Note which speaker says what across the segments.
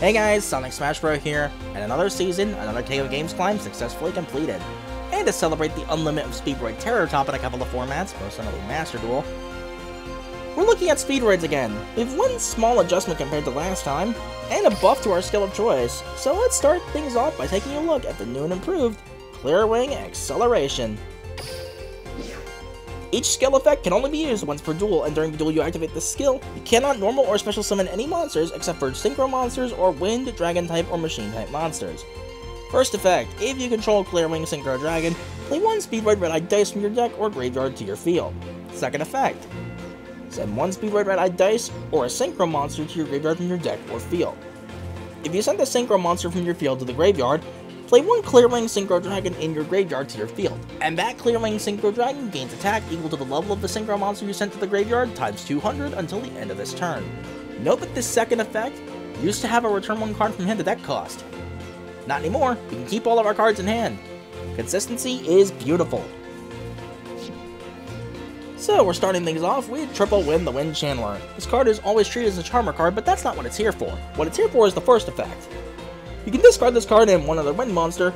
Speaker 1: Hey guys, Sonic Smash Bros. Here, and another season, another KO Games climb successfully completed. And to celebrate the unlimit of Speedroid Terrortop in a couple of formats, most notably Master Duel, we're looking at Speedroids again. We have one small adjustment compared to last time, and a buff to our skill of choice. So let's start things off by taking a look at the new and improved Clear Wing Acceleration. Each skill effect can only be used once per duel, and during the duel you activate this skill, you cannot normal or special summon any monsters except for synchro monsters or wind, dragon type, or machine type monsters. First effect, if you control Clear Wing Synchro Dragon, play one Speedroid Red-Eyed Dice from your deck or graveyard to your field. Second effect, send one Speedroid Red-Eyed Dice or a synchro monster to your graveyard from your deck or field. If you send a synchro monster from your field to the graveyard, play one Clear Wing Synchro Dragon in your graveyard to your field, and that Clear Wing Synchro Dragon gains attack equal to the level of the synchro monster you sent to the graveyard times 200 until the end of this turn. Note that this second effect used to have a return one card from hand to deck cost. Not anymore, we can keep all of our cards in hand. Consistency is beautiful. So we're starting things off with Triple Win the Wind Channeler. This card is always treated as a charmer card, but that's not what it's here for. What it's here for is the first effect. You can discard this card and one other wind monster,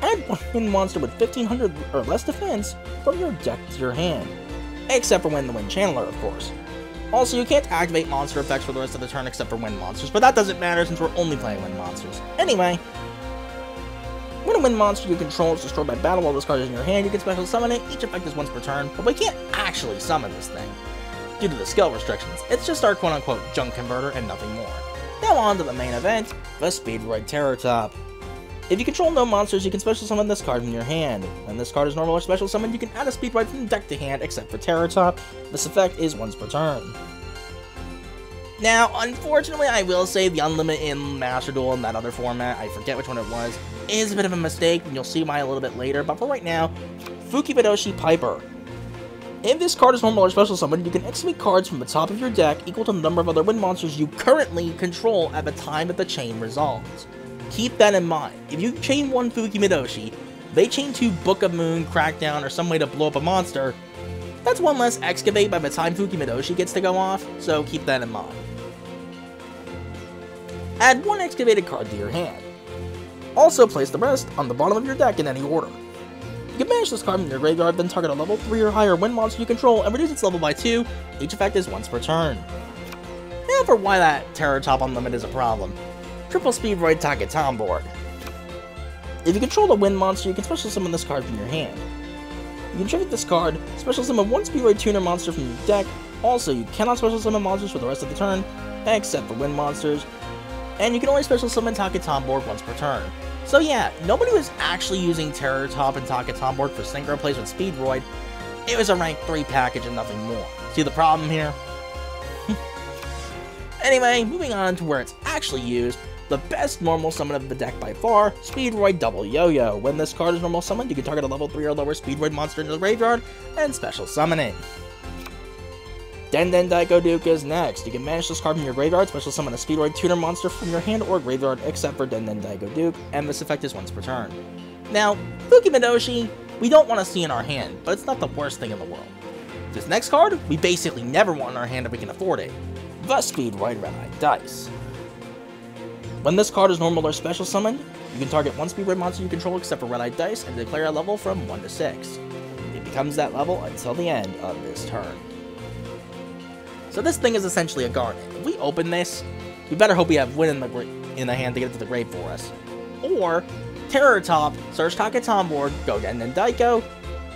Speaker 1: add one wind monster with 1500 or less defense from your deck to your hand. Except for Win the Wind Channeler, of course. Also, you can't activate monster effects for the rest of the turn except for wind monsters, but that doesn't matter since we're only playing wind monsters. Anyway, when a wind monster you control is destroyed by battle while this card is in your hand, you can special summon it. Each effect is once per turn, but we can't actually summon this thing due to the skill restrictions. It's just our quote-unquote junk converter and nothing more. Now on to the main event, the Speedroid Terrortop. If you control no monsters, you can special summon this card from your hand. When this card is normal or special summoned, you can add a Speedroid from deck to hand, except for Terrortop. This effect is once per turn. Now, unfortunately, I will say the Unlimited in Master Duel in that other format, I forget which one it was, is a bit of a mistake, and you'll see why a little bit later, but for right now, Fukibadoshi Piper. If this card is normal or special summoned, you can activate cards from the top of your deck equal to the number of other wind monsters you currently control at the time that the chain resolves. Keep that in mind. If you chain one Fukibadoshi, they chain two Book of Moon, Crackdown, or some way to blow up a monster. That's one less excavate by the time Fukibadoshi gets to go off, so keep that in mind. Add one excavated card to your hand. Also place the rest on the bottom of your deck in any order. You can banish this card from your graveyard, then target a level 3 or higher wind monster you control and reduce its level by 2. Each effect is once per turn. Now for why that Terrortop Unlimited is a problem. Triple Speedroid Terrortop board. If you control the wind monster, you can special summon this card from your hand. You can tribute this card, special summon one Speedroid Tuner monster from your deck. Also, you cannot special summon monsters for the rest of the turn, except for wind monsters. And you can only special summon Terrortop board once per turn. So yeah, nobody was actually using Terrortop and Terrortop board for synchro plays with Speedroid. It was a rank 3 package and nothing more. See the problem here? Anyway, moving on to where it's actually used, the best normal summon of the deck by far, Speedroid Double Yo-Yo. When this card is normal summoned, you can target a level 3 or lower Speedroid monster in the graveyard and special summon it. Den Daiko Duke is next. You can banish this card from your graveyard, special summon a Speedroid Tuner monster from your hand or graveyard, except for Den Daiko Duke, and this effect is once per turn. Now, Fukibadoshi, we don't want to see in our hand, but it's not the worst thing in the world. This next card, we basically never want in our hand if we can afford it. The Speedroid Red-Eyed Dice. When this card is normal or special summoned, you can target one Speedroid monster you control except for Red-Eyed Dice and declare a level from 1 to 6. It becomes that level until the end of this turn. So this thing is essentially a garden. If we open this, we better hope we have Win in the hand to get it to the grave for us. Or, Terrortop, search Terrortop board, go Den Daiko,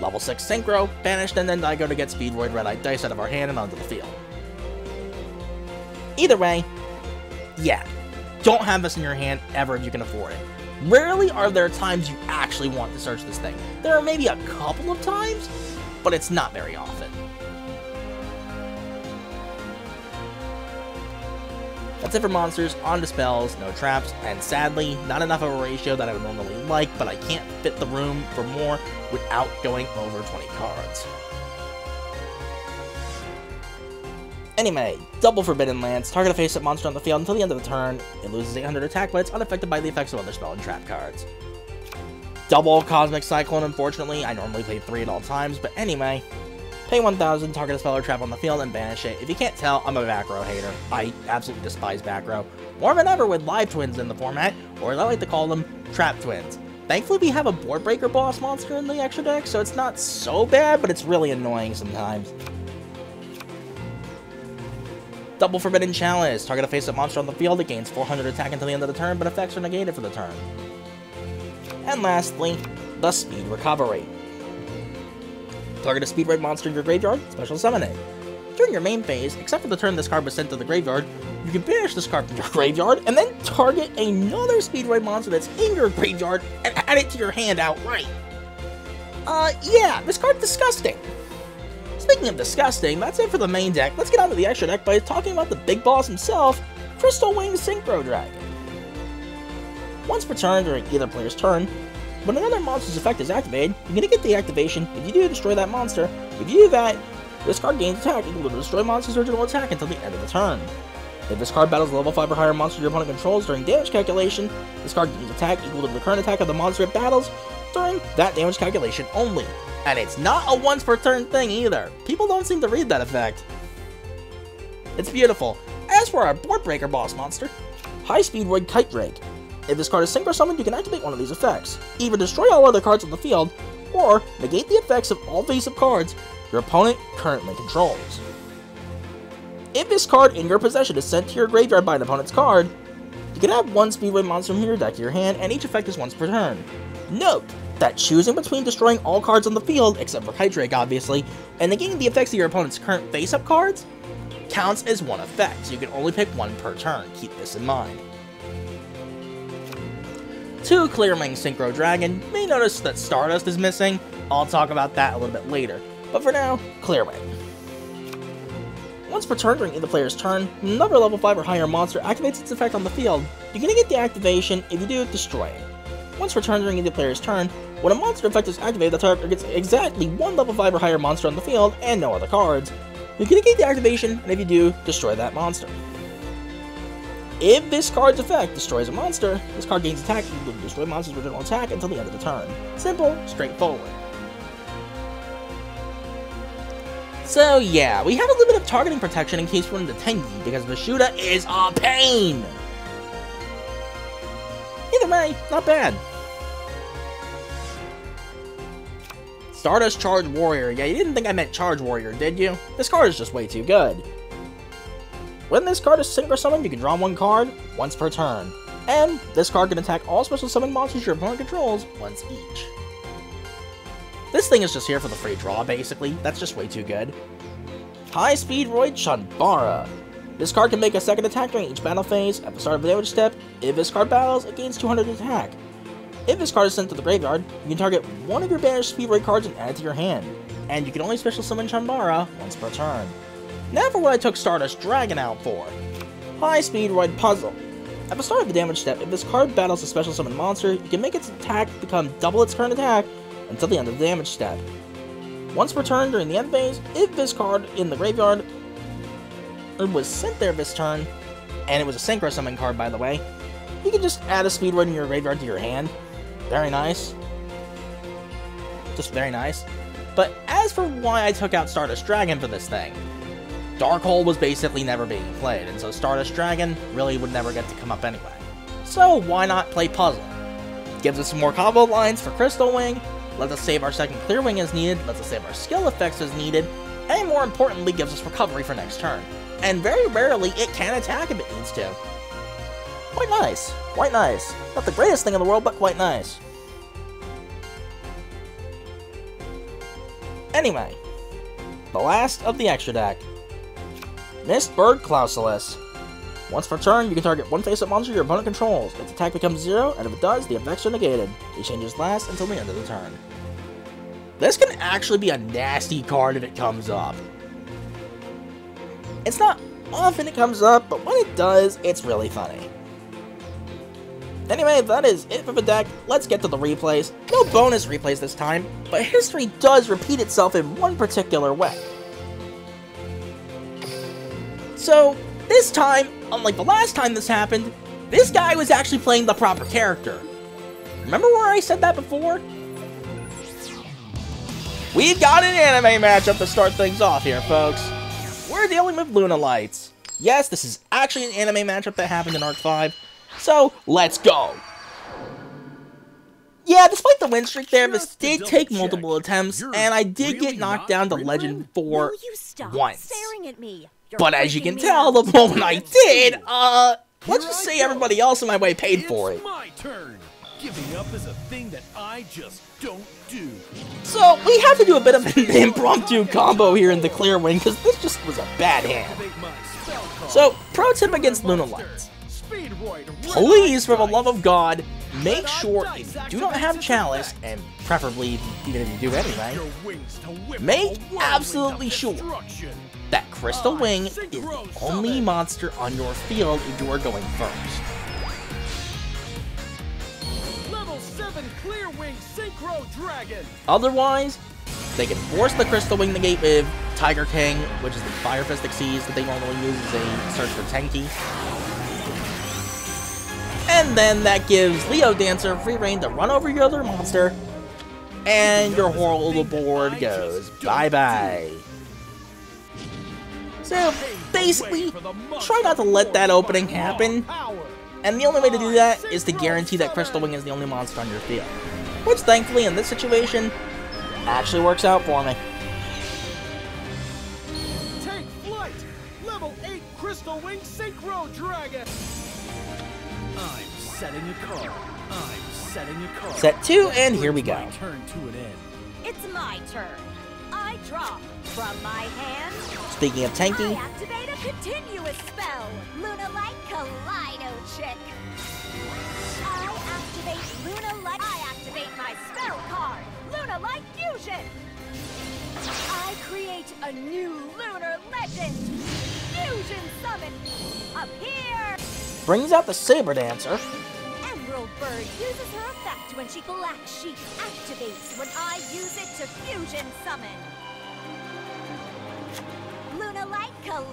Speaker 1: level 6 Synchro, banish Den Daiko to get Speedroid Red-Eyed Dice out of our hand and onto the field. Either way, yeah, don't have this in your hand ever if you can afford it. Rarely are there times you actually want to search this thing. There are maybe a couple of times, but it's not very often. That's it for monsters, on to spells, no traps, and sadly, not enough of a ratio that I would normally like, but I can't fit the room for more without going over 20 cards. Anyway, double Forbidden Lance, target a face-up monster on the field until the end of the turn. It loses 800 attack, but it's unaffected by the effects of other spell and trap cards. Double Cosmic Cyclone, unfortunately, I normally play 3 at all times, but anyway. Pay 1,000, target a spell or trap on the field, and banish it. If you can't tell, I'm a back row hater. I absolutely despise back row. More than ever with live twins in the format, or as I like to call them, trap twins. Thankfully, we have a board breaker boss monster in the extra deck, so it's not so bad, but it's really annoying sometimes. Double Forbidden Chalice. Target a face-up monster on the field. It gains 400 attack until the end of the turn, but effects are negated for the turn. And lastly, the Speed Recovery. Target a Speedroid monster in your graveyard, special summon it. During your main phase, except for the turn this card was sent to the graveyard, you can banish this card from your graveyard, and then target another Speedroid monster that's in your graveyard and add it to your hand outright. Yeah, this card's disgusting. Speaking of disgusting, that's it for the main deck. Let's get on to the extra deck by talking about the big boss himself, Crystal Wing Synchro Dragon. Once per turn during either player's turn, when another monster's effect is activated, you're going to get the activation. If you do, destroy that monster. If you do that, this card gains attack equal to the destroy monster's original attack until the end of the turn. If this card battles a level 5 or higher monster your opponent controls during damage calculation, this card gains attack equal to the current attack of the monster it battles during that damage calculation only. And it's not a once per turn thing either. People don't seem to read that effect. It's beautiful. As for our board breaker boss monster, High Speedroid Kite Drake. If this card is Synchro Summoned, you can activate one of these effects. Either destroy all other cards on the field, or negate the effects of all face-up cards your opponent currently controls. If this card in your possession is sent to your graveyard by an opponent's card, you can add one Speedroid monster from your deck to your hand, and each effect is once per turn. Note that choosing between destroying all cards on the field, except for Kite Drake obviously, and negating the effects of your opponent's current face-up cards, counts as one effect, so you can only pick one per turn. Keep this in mind. To Clear Wing Synchro Dragon, you may notice that Stardust is missing. I'll talk about that a little bit later. But for now, Clear Wing. Once per turn during either player's turn, another level 5 or higher monster activates its effect on the field. You're going to get the activation. If you do, destroy it. Once per turn during either player's turn, when a monster effect is activated, the target gets exactly one level 5 or higher monster on the field and no other cards. You're going to get the activation, and if you do, destroy that monster. If this card's effect destroys a monster, this card gains attack equal to the destroy monster's original attack until the end of the turn. Simple, straightforward. So yeah, we have a little bit of targeting protection in case we're in the Tengi, because Vashuda is a pain! Either way, not bad. Stardust Charge Warrior. Yeah, you didn't think I meant Charge Warrior, did you? This card is just way too good. When this card is Synchro Summoned, you can draw one card once per turn. And this card can attack all special summon monsters your opponent controls once each. This thing is just here for the free draw, basically. That's just way too good. High Speedroid Chanbara. This card can make a second attack during each battle phase. At the start of the damage step, if this card battles, it gains 200 attack. If this card is sent to the graveyard, you can target one of your banished Speedroid cards and add it to your hand. And you can only special summon Chanbara once per turn. Now for what I took Stardust Dragon out for. High Speedroid Puzzle. At the start of the damage step, if this card battles a special summon monster, you can make its attack become double its current attack until the end of the damage step. Once per turn during the end phase, if this card in the graveyard was sent there this turn, and it was a Synchro Summon card by the way, you can just add a Speedroid in your graveyard to your hand. Very nice. Just very nice. But as for why I took out Stardust Dragon for this thing, Darkhold was basically never being played, and so Stardust Dragon really would never get to come up anyway. So why not play Puzzle? Gives us some more combo lines for Crystal Wing, lets us save our second Clear Wing as needed, lets us save our skill effects as needed, and more importantly gives us recovery for next turn. And very rarely it can attack if it needs to. Quite nice. Quite nice. Not the greatest thing in the world, but quite nice. Anyway, the last of the extra deck. Mistbird Clausulus. Once per turn, you can target one face-up monster your opponent controls. Its attack becomes 0, and if it does, the effects are negated. It changes last until the end of the turn. This can actually be a nasty card if it comes up. It's not often it comes up, but when it does, it's really funny. Anyway, that is it for the deck. Let's get to the replays. No bonus replays this time, but history does repeat itself in one particular way. So, this time, unlike the last time this happened, this guy was actually playing the proper character. Remember where I said that before? We've got an anime matchup to start things off here, folks. We're dealing with Luna Lights. Yes, this is actually an anime matchup that happened in Arc 5. So, let's go. Yeah, despite the win streak there, this did take multiple attempts, and I did get knocked down to Legend 4 once. But as you can tell, the moment I did, let's just say everybody else in my way paid for it.
Speaker 2: It's my turn. Giving up is a thing that I just don't do.
Speaker 1: So, we have to do a bit of an impromptu combo here in the clear wing, because this just was a bad hand. So, pro tip against Luna Lights. Please, for the love of God, make sure if you do not have Chalice, and preferably even if you do anyway, make absolutely sure that Crystal Wing is the only monster on your field if you are going first.
Speaker 2: Level 7 Clear Wing Synchro Dragon.
Speaker 1: Otherwise, they can force the Crystal Wing negate with Tiger King, which is the Fire Fist Xyz that they normally use as a search for Tenki. And then that gives Leo Dancer free reign to run over your other monster, and your whole board goes bye-bye. So, basically, try not to let that opening happen, and the only way to do that is to guarantee that Crystal Wing is the only monster on your field. Which, thankfully, in this situation, actually works out for me.
Speaker 2: Take flight! Level 8 Crystal Wing Synchro Dragon! I'm setting a card. Set 2,
Speaker 1: and here we go.
Speaker 2: Turn to an end.
Speaker 3: It's my turn. I draw from my hand.
Speaker 1: Speaking of Tenki,
Speaker 3: I activate a continuous spell. Luna Light Kaleido Chick. I activate my spell card. Luna Light Fusion. I create a new lunar legend. Fusion Summon. Appear.
Speaker 1: brings out the Saber Dancer.
Speaker 3: Emerald Bird uses her effect when Black Sheep activates when I use it to Fusion Summon.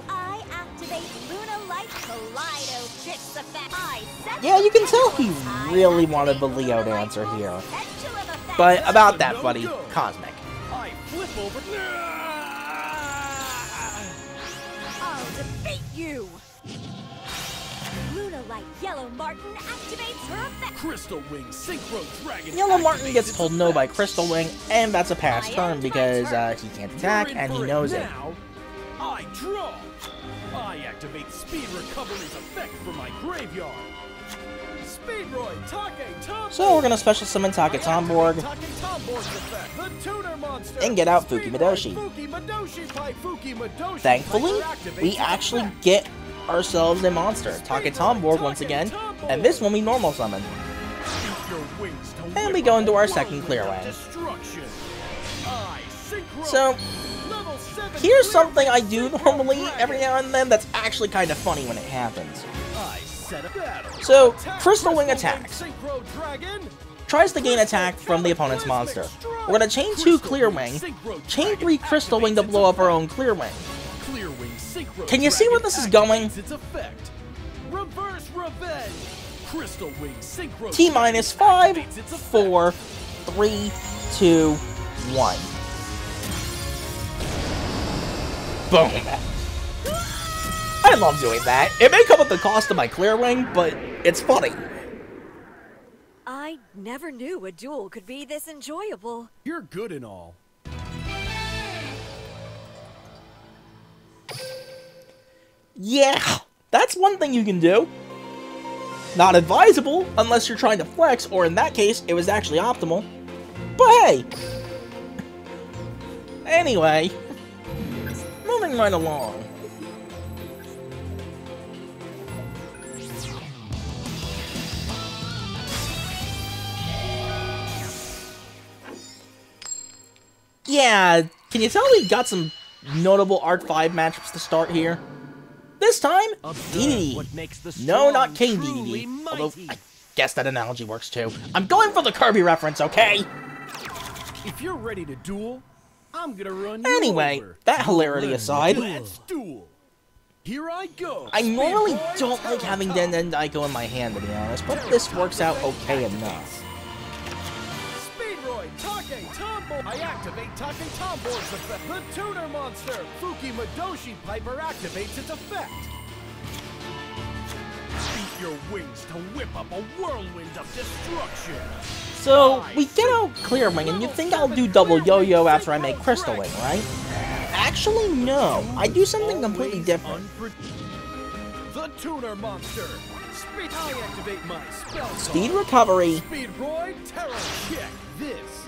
Speaker 3: I activate Luna Light Kaleido Chick's effect.
Speaker 1: Yeah, you can tell he really wanted the Leo Dancer here. But about that, buddy, Cosmic.
Speaker 2: I flip over.
Speaker 3: I'll defeat you. Luna Light Yellow Martin activates her effect.
Speaker 2: Crystal Wing Synchro Dragon.
Speaker 1: Yellow Martin gets told no by Crystal Wing, and that's a pass turn because he can't attack and he knows it.
Speaker 2: I draw. I activate Speed Recovery's effect for my graveyard. Speedroid Terrortop.
Speaker 1: So we're gonna special summon Take Tomborg and get out Fuki Madoshi. Thankfully, we actually get ourselves a monster, Take Tomborg once again, and this one we normal summon. And we go into our second clear wing. So, here's something I do normally every now and then that's actually kind of funny when it happens. So, Crystal Wing attacks. Tries to gain attack from the opponent's monster. We're gonna chain 2 Clear Wing, chain 3 Crystal Wing to blow up our own Clear Wing. Can you see where this is going? T-minus 5, 4, 3, 2, 1. Boom. I love doing that. It may come at the cost of my Clear Wing, but it's funny.
Speaker 3: I never knew a duel could be this enjoyable.
Speaker 2: You're good and all.
Speaker 1: Yeah, that's one thing you can do. Not advisable, unless you're trying to flex, or in that case, it was actually optimal. But hey! Anyway, moving right along. Yeah, can you tell we got some notable Arc 5 matchups to start here? This time, DDD. No, not King DDD. Although, I guess that analogy works too. I'm going for the Kirby reference, okay?
Speaker 2: If you're ready to duel, I'm gonna run you
Speaker 1: Anyway,
Speaker 2: over.
Speaker 1: that hilarity aside,
Speaker 2: Let's duel. Here I go.
Speaker 1: I normally don't like having Den Den Daiko in my hand, to be honest, but this works out okay enough.
Speaker 2: Speedroid Terrortop. Tomboy. I activate Take Tomboy's effect. The Tuner Monster. Fuki Madoshi Piper activates its effect. Beat your wings to whip up a whirlwind of destruction.
Speaker 1: So, we get out Clear Wing, and you think I'll do double yo-yo after I make Crystal Wing, right? Actually, no. I do something completely different.
Speaker 2: The Tuner Monster. I activate my spell card.
Speaker 1: Speed Recovery.
Speaker 2: Speedroid Terrortop. This.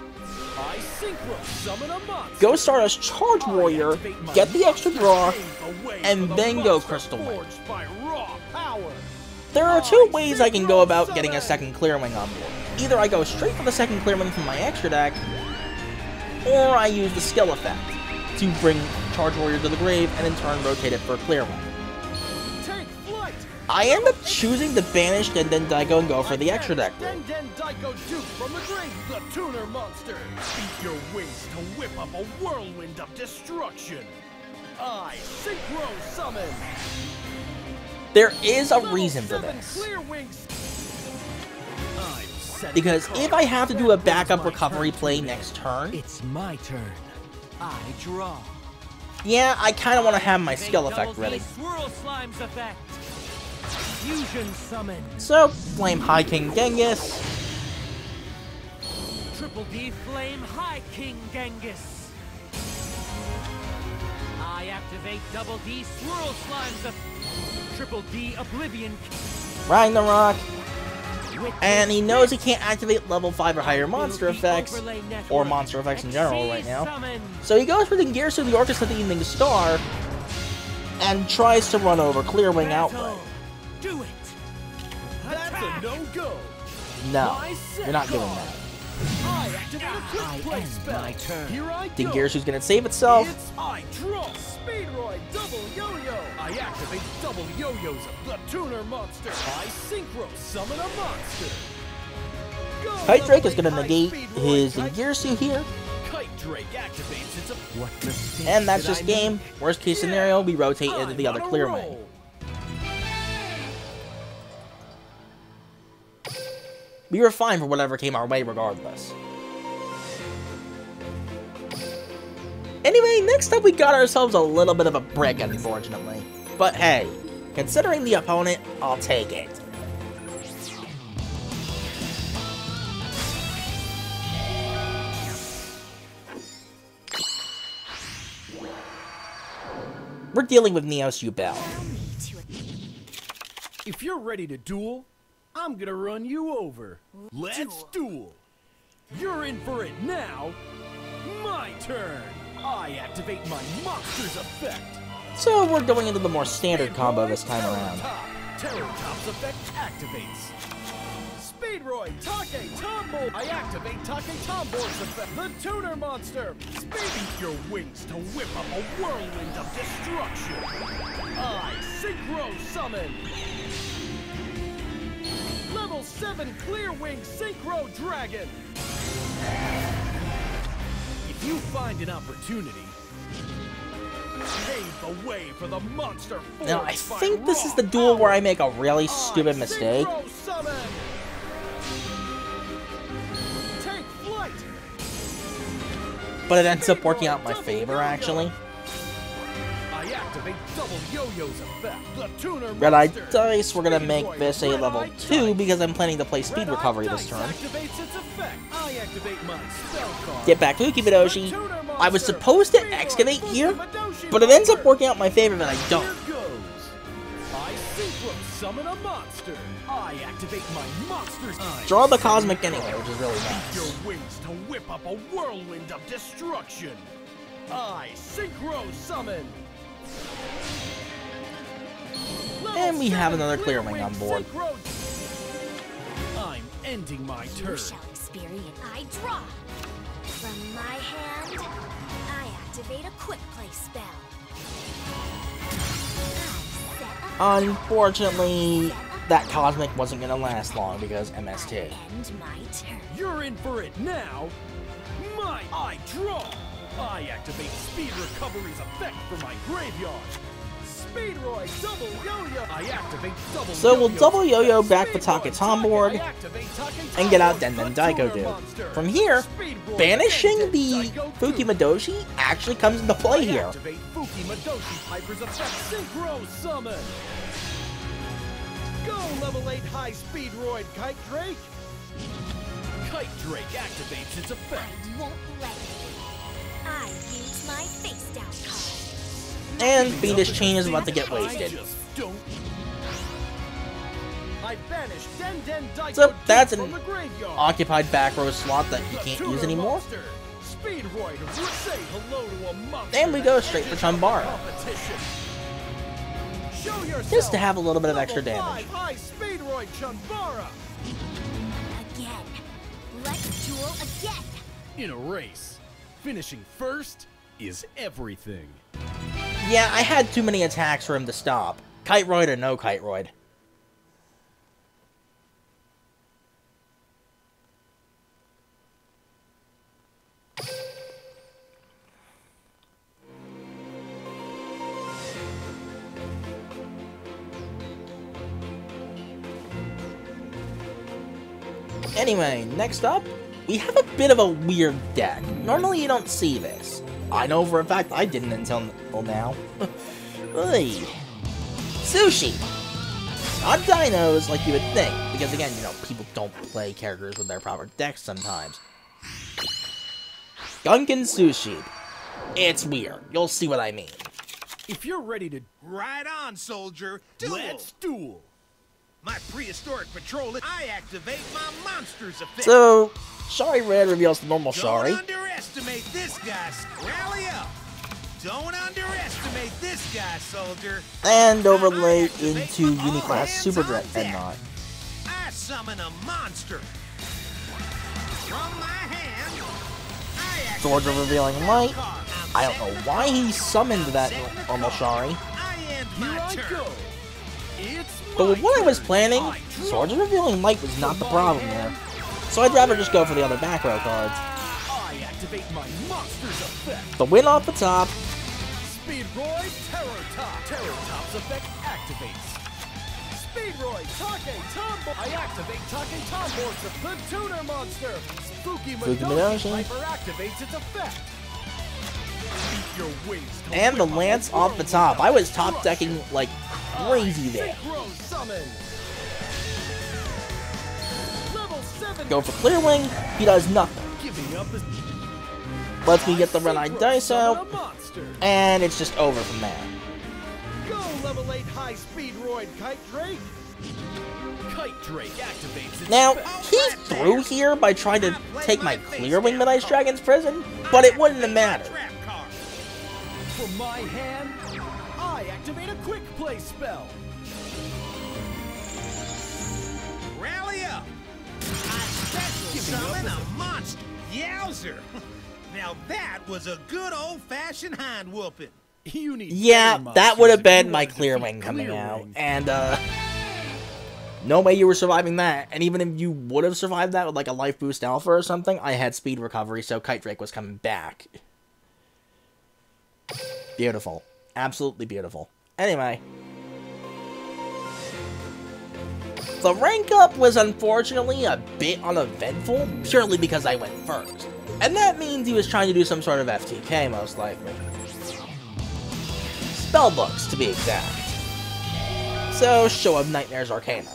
Speaker 2: I Synchro Summon a monster.
Speaker 1: Go Stardust Charge Warrior, get the extra draw, and then go Crystal Wing. There are two ways I can go about getting a second Clear Wing on board. Either I go straight for the second Clear Wing from my extra deck, or I use the skill effect to bring Charge Warrior to the grave and in turn rotate it for Clear Wing. I end up choosing the Banished and then Daiko and go for the extra deck.
Speaker 2: Den Daiko Duke from the grave, the Tuner Monster. Beat your wings to whip up a whirlwind of destruction. I Synchro Summon.
Speaker 1: There is a reason for this. Because if I have to do a backup recovery play next turn,
Speaker 2: it's my turn. I draw.
Speaker 1: Yeah, I kind of want to have my skill effect ready.
Speaker 2: Swirl Slime's effect. Fusion Summon.
Speaker 1: So, Flame High King Genghis.
Speaker 2: Triple D Flame High King Genghis. I activate Double D Swirl Slime's effect. Triple D Oblivion.
Speaker 1: Ragnarok. And he knows he can't activate level 5 or higher monster effects, or monster effects in general right now. So he goes for the Gearsu the Orchestra of the Evening Star, and tries to run over Clear Wing outright.
Speaker 2: Do it. That's a no-go.
Speaker 1: No, you're not doing that.
Speaker 2: I activate a quick play spell. My turn. Here I go.
Speaker 1: Think Gearsu's gonna save itself.
Speaker 2: It's I draw Speedroid Double Yo-Yo. I activate Double Yo-Yos of the Tuner Monster. I Synchro Summon a monster.
Speaker 1: Kite Drake is gonna negate his Gearsu here.
Speaker 2: Kite Drake activates its effect.
Speaker 1: And that's just game. Worst case scenario, we rotate into the other Clear Wing. We were fine for whatever came our way regardless. Anyway, next up we got ourselves a little bit of a brick, unfortunately. But hey, considering the opponent, I'll take it. We're dealing with Neos Yubel.
Speaker 2: If you're ready to duel, I'm gonna run you over. Let's duel. You're in for it now. My turn. I activate my monster's effect.
Speaker 1: So we're going into the more standard combo this time around.
Speaker 2: Terrortop's effect activates. Speedroid Terrortop. I activate Terrortop's effect. The Tuner Monster. Beat your wings to whip up a whirlwind of destruction. I Synchro Summon. Level 7 Clear Wing Synchro Dragon. If you find an opportunity, pave the way for the monster.
Speaker 1: Now, I think this is the duel where I make a really stupid mistake.
Speaker 2: Take flight.
Speaker 1: But it ends up working out in my favor, actually.
Speaker 2: I activate Double Yo-Yo's effect. The Tuner
Speaker 1: Red Eye
Speaker 2: Monster.
Speaker 1: Dice, we're gonna make this a level 2 because I'm planning to play Speed Recovery this turn.
Speaker 2: I activate my spell card.
Speaker 1: Get back Fuki Madoshi. I was supposed to excavate here, but it ends up working out in my favor that I don't.
Speaker 2: Here goes. I Synchro Summon a monster. I activate my monster's eye.
Speaker 1: Draw the Cosmic anyway, which is really nice.
Speaker 2: Your wings to whip up a whirlwind of destruction. I Synchro Summon.
Speaker 1: And we have another Clear Wing on board.
Speaker 2: I'm ending my turn.
Speaker 3: You shall experience. I draw. From my hand, I activate a quick play spell.
Speaker 1: Unfortunately, that Cosmic wasn't gonna last long because MST.
Speaker 3: End my turn.
Speaker 2: You're in for it now. I draw. I activate Speed Recovery's effect for my graveyard. Speedroid double yo-yo. I activate double
Speaker 1: So we'll
Speaker 2: yo-yo
Speaker 1: double yo-yo
Speaker 2: effect.
Speaker 1: back the Take Tomboard
Speaker 2: I activate Take
Speaker 1: and get out
Speaker 2: Tomboard,
Speaker 1: Denden
Speaker 2: the
Speaker 1: Daiko
Speaker 2: tuner
Speaker 1: Dude.
Speaker 2: monster.
Speaker 1: From here,
Speaker 2: Speedroid
Speaker 1: banishing
Speaker 2: Denden
Speaker 1: the
Speaker 2: Daiko Dude.
Speaker 1: Fukimadoshi actually comes into play
Speaker 2: I
Speaker 1: here.
Speaker 2: activate Fukimadoshi Piper's effect. Synchro Summon. Go level 8 high Speedroid Kite Drake. Kite Drake activates its effect.
Speaker 3: Won't let me. I use my face down card.
Speaker 1: And Fiendish Chain is about to get wasted.
Speaker 2: I just don't. I banished Denden Daiko
Speaker 1: So
Speaker 2: Dude
Speaker 1: that's
Speaker 2: from
Speaker 1: an
Speaker 2: the graveyard.
Speaker 1: occupied back row slot that you
Speaker 2: The
Speaker 1: can't
Speaker 2: tuner
Speaker 1: use anymore.
Speaker 2: monster. Speedroid, say hello to a monster.
Speaker 1: And we go straight for Chambara.
Speaker 2: Competition. Show yourself.
Speaker 1: Just to have a little bit of extra
Speaker 2: Level
Speaker 1: damage.
Speaker 2: 5 high Speedroid Chambara.
Speaker 3: Again. Let's duel again.
Speaker 2: In a race, finishing first is everything.
Speaker 1: Yeah, I had too many attacks for him to stop. Kiteroid or no Kiteroid. Anyway, next up, we have a bit of a weird deck. Normally you don't see this. I know for a fact I didn't until now. Oy. Sushi! Not dinos like you would think, because again, you know, people don't play characters with their proper decks sometimes. Gunkin Sushi. It's weird. You'll see what I mean.
Speaker 2: If you're ready to
Speaker 4: Right on, soldier. Duel.
Speaker 2: let's duel.
Speaker 4: My prehistoric patrol. I activate my monsters effect.
Speaker 1: So, Shari Red reveals the normal Shari.
Speaker 4: Don't underestimate this guy. Rally up. Don't underestimate this guy, soldier.
Speaker 1: And overlay
Speaker 4: I activate
Speaker 1: into
Speaker 4: my all
Speaker 1: Uniclass
Speaker 4: hands
Speaker 1: Super
Speaker 4: on
Speaker 1: Dreadnought.
Speaker 4: deck. I summon a monster. From my hand, I
Speaker 1: Swords of
Speaker 4: activate
Speaker 1: Revealing
Speaker 4: a
Speaker 1: Light.
Speaker 4: card.
Speaker 1: I don't know why he summoned that normal Shari.
Speaker 4: I end
Speaker 2: Here
Speaker 4: my
Speaker 2: I
Speaker 4: turn.
Speaker 2: go. It's
Speaker 1: But with
Speaker 2: my
Speaker 1: what I was
Speaker 2: turn.
Speaker 1: planning,
Speaker 2: I draw.
Speaker 1: Swords of Revealing Light was not the problem here. So I'd rather just go for the other back row cards.
Speaker 2: I activate my monster's effect.
Speaker 1: The win off the top,
Speaker 2: Speedroid Terrortop. Terrortop's effect activates. Speedroid Take Tomboard. I activate Take Tomboard's effect. The tuner monster. Fukimadoshi
Speaker 1: Fukimadoshi.
Speaker 2: Piper activates its effect. Beat your wings to
Speaker 1: and the
Speaker 2: whip up
Speaker 1: Lance
Speaker 2: a
Speaker 1: off the top. I was top decking like crazy there.
Speaker 2: Synchro Summon. Level 7.
Speaker 1: Go for Clear Wing, he does nothing.
Speaker 2: Giving up his
Speaker 1: Lets me get the red-eyed dice
Speaker 2: Summon
Speaker 1: out,
Speaker 2: a monster.
Speaker 1: and it's just over from there.
Speaker 2: Go level 8 high Speedroid Kite Drake. Kite Drake activates its
Speaker 1: Now,
Speaker 2: effect.
Speaker 1: he's through here by trying to take my Clear Wing Mid-Ice Dragon's Prison, but it wouldn't have mattered.
Speaker 4: Trap card.
Speaker 2: From my hand, I activate a quick play spell.
Speaker 4: Rally up. I special
Speaker 2: Giving up
Speaker 4: summon
Speaker 2: is
Speaker 4: a monster. Yowzer. Now that was a good old-fashioned hind whooping.
Speaker 2: You need
Speaker 1: Yeah,
Speaker 2: better
Speaker 1: that would have
Speaker 2: monsters if
Speaker 1: been
Speaker 2: you
Speaker 1: my
Speaker 2: want to
Speaker 1: Clear
Speaker 2: defeat
Speaker 1: Wing coming
Speaker 2: Clear
Speaker 1: out,
Speaker 2: Wing.
Speaker 1: and no way you were surviving that. And even if you would have survived that with like a Life Boost Alpha or something, I had Speed Recovery, so Kite Drake was coming back. Beautiful. Absolutely beautiful. Anyway. The rank up was unfortunately a bit uneventful, purely because I went first. And that means he was trying to do some sort of FTK, most likely. Spellbooks, to be exact. So, Show of Nightmares Arcana.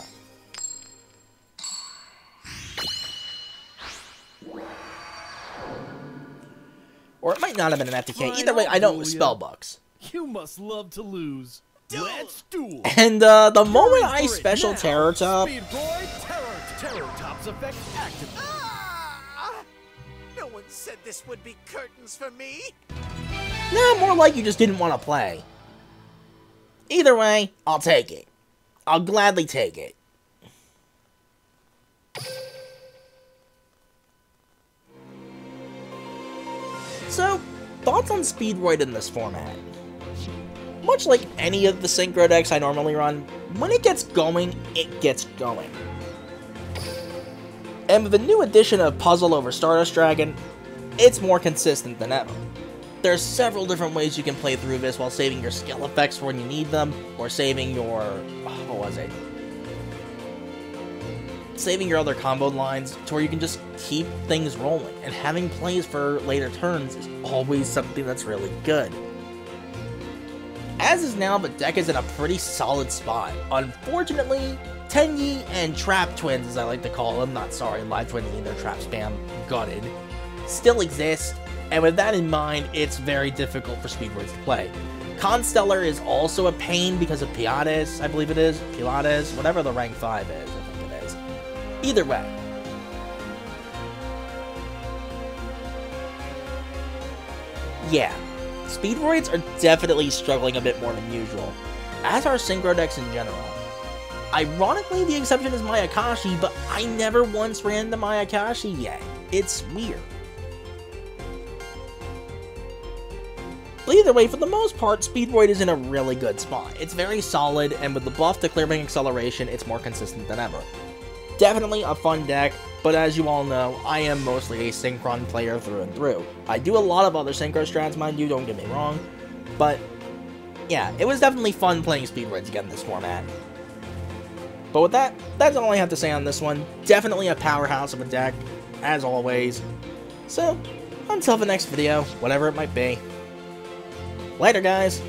Speaker 1: Or it might not have been an FTK. Either way, I know it was spellbooks.
Speaker 2: You must love to lose. Let's duel.
Speaker 1: And the moment I
Speaker 2: Going for it
Speaker 1: special
Speaker 2: now.
Speaker 1: Terrortop,
Speaker 2: Speedroid Terrortop's effect active.
Speaker 5: No one said this would be curtains for me.
Speaker 1: nah, more like you just didn't want to play. Either way, I'll take it. I'll gladly take it. So, thoughts on Speedroid in this format? Much like any of the Synchro decks I normally run, when it gets going, it gets going. And with the new addition of Puzzle over Stardust Dragon, it's more consistent than ever. there's several different ways you can play through this while saving your skill effects for when you need them, or saving your, what was it? Saving your other combo lines to where you can just keep things rolling, and having plays for later turns is always something that's really good. As is now, the deck is in a pretty solid spot. Unfortunately, Tenyi and Trap Twins, as I like to call them, not sorry, Live Twins either, Trap Spam, gutted, still exist, and with that in mind, it's very difficult for Speedroids to play. Constellar is also a pain because of Pilates, I believe it is, Pilates, whatever the rank 5 is, I think it is. Either way. Yeah, Speedroids are definitely struggling a bit more than usual, as are Synchro decks in general. Ironically, the exception is Mayakashi, but I never once ran the Mayakashi yet. It's weird. But either way, for the most part, Speedroid is in a really good spot. It's very solid, and with the buff to Clearing Acceleration, it's more consistent than ever. Definitely a fun deck, but as you all know, I am mostly a Synchron player through and through. I do a lot of other Synchro strats, mind you, don't get me wrong, but yeah, it was definitely fun playing Speedroids again in this format. But with that, that's all I have to say on this one. Definitely a powerhouse of a deck, as always. So, until the next video, whatever it might be. Later, guys!